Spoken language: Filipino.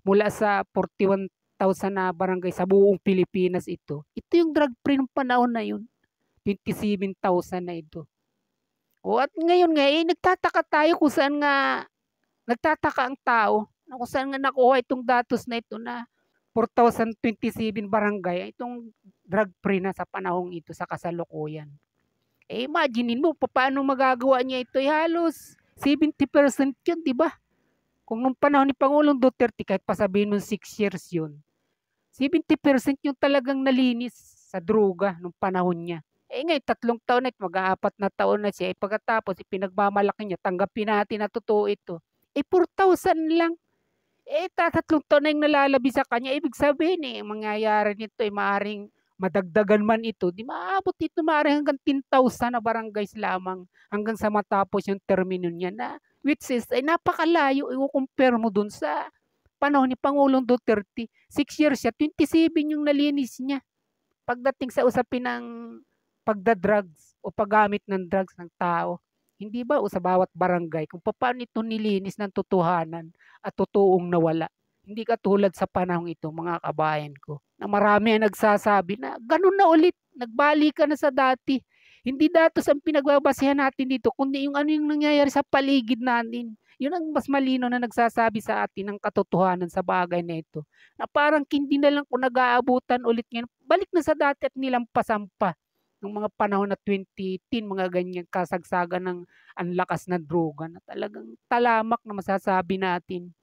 mula sa 41,000 na barangay sa buong Pilipinas ito. Ito yung drug free ng panahon na yun. 27,000 na ito. O at ngayon nga, nagtataka tayo kung saan nga, nagtataka ang tao na kung saan nga nakuha itong datos na ito na 4,027 barangay, itong drug free na sa panahong ito sa kasalukuyan. Imaginein mo, paano magagawa niya ito? Halos 70% yun, di ba? Kung nung panahon ni Pangulong Duterte, kahit pasabihin mo 6 years yun, 70% yung talagang nalinis sa droga nung panahon niya. Ngayon, 3 taon na ito, mag-4 na taon na siya. Pagkatapos, ipinagmamalaki niya, tanggapin natin na totoo ito. 4,000 lang. 3 taon na yung nalalabi sa kanya. Ibig sabihin, mangyayari nito, maaring madagdagan man ito. Di maabot ito, maaring hanggang 10,000 na barangays lamang hanggang sa matapos yung termino niya na which is ay napakalayo. I-compare mo dun sa panahon ni Pangulong Duterte. 6 years siya, 27 yung nalinis niya. Pagdating sa usapin ng pagda-drugs o paggamit ng drugs ng tao, hindi ba o sa bawat barangay kung paano ito nilinis ng totohanan at totoong nawala. Hindi katulad sa panahong ito, mga kabayan ko, na marami ang nagsasabi na ganun na ulit, nagbalik ka na sa dati. Hindi datos ang pinagbabasehan natin dito, kundi yung ano yung nangyayari sa paligid natin. Yun ang mas malino na nagsasabi sa atin ng katotohanan sa bagay na ito. Na parang hindi na lang kung nag-aabutan ulit ngayon, balik na sa dati at nilampasan pa ng mga panahon na 2010, mga ganyan kasagsagan ng ang lakas na droga na talagang talamak na masasabi natin.